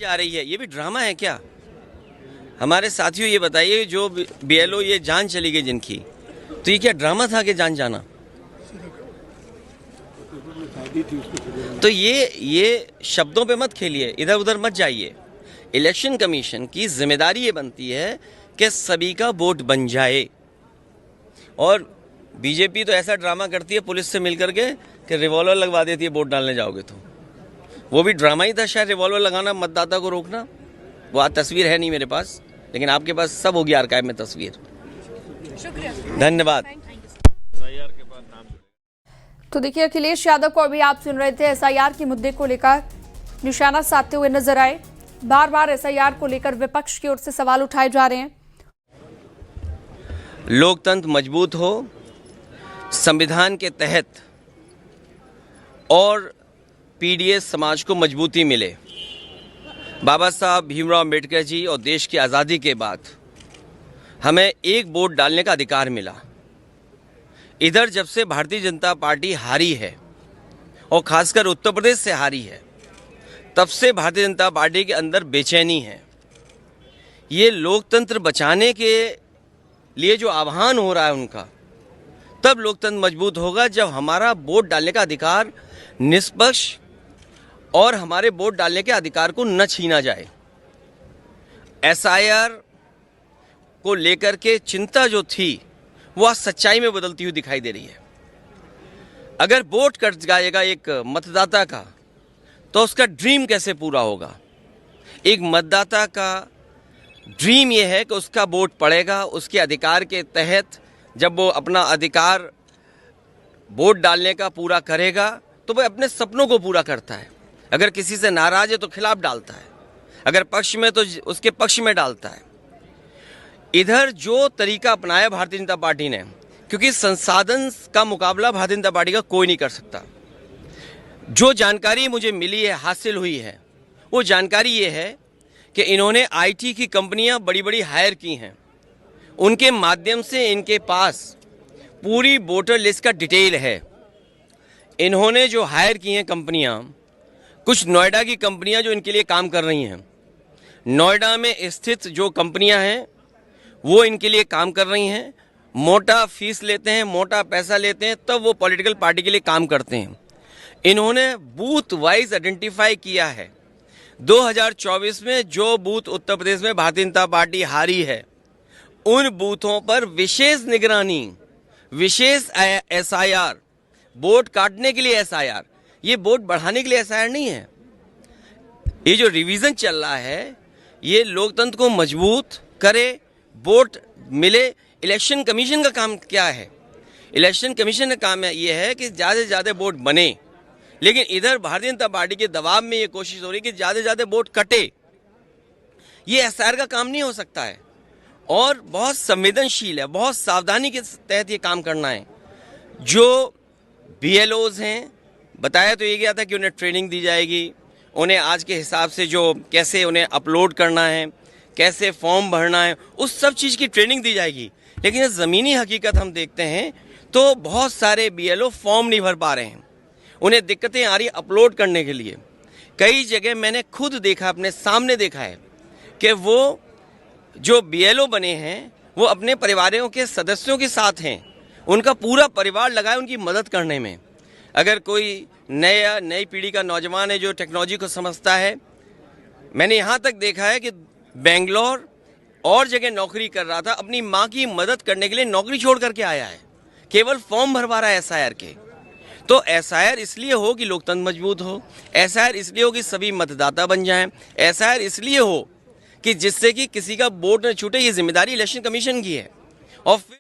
जा रही है, ये भी ड्रामा है क्या? हमारे साथियों ये बताइए, जो बीएलओ ये जान चली गई जिनकी, तो ये क्या ड्रामा था कि जान जाना? तो ये शब्दों पे मत खेलिए, इधर उधर मत जाइए। इलेक्शन कमीशन की जिम्मेदारी ये बनती है कि सभी का वोट बन जाए। और बीजेपी तो ऐसा ड्रामा करती है पुलिस से मिलकर के कि रिवॉल्वर लगवा देती है वोट डालने जाओगे तो। वो भी ड्रामा ही था शायद, रिवॉल्वर लगाना, मतदाता को रोकना। वो आज तस्वीर है नहीं मेरे पास, लेकिन आपके पास सब होगी आर्काइव में तस्वीर। शुक्रिया, धन्यवाद। तो देखिए, अखिलेश यादव को अभी आप सुन रहे थे, एसआईआर के मुद्दे को लेकर निशाना साधते हुए नजर आए। बार बार एसआईआर को लेकर विपक्ष की ओर से सवाल उठाए जा रहे हैं। लोकतंत्र मजबूत हो, संविधान के तहत, और पीडीएस समाज को मजबूती मिले। बाबा साहब भीमराव अम्बेडकर जी और देश की आज़ादी के बाद हमें एक वोट डालने का अधिकार मिला। इधर जब से भारतीय जनता पार्टी हारी है, और खासकर उत्तर प्रदेश से हारी है, तब से भारतीय जनता पार्टी के अंदर बेचैनी है। ये लोकतंत्र बचाने के लिए जो आह्वान हो रहा है उनका, तब लोकतंत्र मजबूत होगा जब हमारा वोट डालने का अधिकार निष्पक्ष और हमारे वोट डालने के अधिकार को न छीना जाए। एसआईआर को लेकर के चिंता जो थी वो आज सच्चाई में बदलती हुई दिखाई दे रही है। अगर वोट कट जाएगा एक मतदाता का, तो उसका ड्रीम कैसे पूरा होगा? एक मतदाता का ड्रीम ये है कि उसका वोट पड़ेगा, उसके अधिकार के तहत जब वो अपना अधिकार वोट डालने का पूरा करेगा तो वह अपने सपनों को पूरा करता है। अगर किसी से नाराज है तो खिलाफ डालता है, अगर पक्ष में तो उसके पक्ष में डालता है। इधर जो तरीका अपनाया भारतीय जनता पार्टी ने, क्योंकि संसाधन का मुकाबला भारतीय जनता पार्टी का कोई नहीं कर सकता। जो जानकारी मुझे मिली है, हासिल हुई है, वो जानकारी ये है कि इन्होंने आईटी की कंपनियां बड़ी बड़ी हायर की हैं। उनके माध्यम से इनके पास पूरी वोटर लिस्ट का डिटेल है। इन्होंने जो हायर की हैं कंपनियां, कुछ नोएडा की कंपनियां जो इनके लिए काम कर रही हैं, नोएडा में स्थित जो कंपनियां हैं वो इनके लिए काम कर रही हैं। मोटा फीस लेते हैं, मोटा पैसा लेते हैं, तब वो पॉलिटिकल पार्टी के लिए काम करते हैं। इन्होंने बूथ वाइज आइडेंटिफाई किया है। 2024 में जो बूथ उत्तर प्रदेश में भारतीय जनता पार्टी हारी है, उन बूथों पर विशेष निगरानी, विशेष एसआईआर, वोट काटने के लिए एसआईआर, ये वोट बढ़ाने के लिए एसआईआर नहीं है। ये जो रिवीजन चल रहा है, ये लोकतंत्र को मजबूत करे, वोट मिले। इलेक्शन कमीशन का काम क्या है? इलेक्शन कमीशन का काम ये है कि ज़्यादा से ज़्यादा वोट बने, लेकिन इधर भारतीय जनता पार्टी के दबाव में ये कोशिश हो रही है कि ज़्यादा से ज़्यादा वोट कटे। ये एसआईआर का काम नहीं हो सकता है, और बहुत संवेदनशील है, बहुत सावधानी के तहत ये काम करना है। जो बीएलओज हैं, बताया तो ये गया था कि उन्हें ट्रेनिंग दी जाएगी, उन्हें आज के हिसाब से जो कैसे उन्हें अपलोड करना है, कैसे फॉर्म भरना है, उस सब चीज़ की ट्रेनिंग दी जाएगी। लेकिन ज़मीनी हकीकत हम देखते हैं तो बहुत सारे बीएलओ फॉर्म नहीं भर पा रहे हैं, उन्हें दिक्कतें आ रही अपलोड करने के लिए। कई जगह मैंने खुद देखा, अपने सामने देखा है कि वो जो बीएलओ बने हैं वो अपने परिवारों के सदस्यों के साथ हैं, उनका पूरा परिवार लगा है उनकी मदद करने में। अगर कोई नई पीढ़ी का नौजवान है जो टेक्नोलॉजी को समझता है, मैंने यहाँ तक देखा है कि बेंगलोर और जगह नौकरी कर रहा था, अपनी माँ की मदद करने के लिए नौकरी छोड़ करके आया है, केवल फॉर्म भरवा रहा है एसआईआर के। तो एसआईआर इसलिए हो कि लोकतंत्र मजबूत हो, एसआईआर इसलिए हो कि सभी मतदाता बन जाएं, एसआईआर इसलिए हो कि जिससे कि किसी का वोट न छूटे। ये जिम्मेदारी इलेक्शन कमीशन की है। और फिर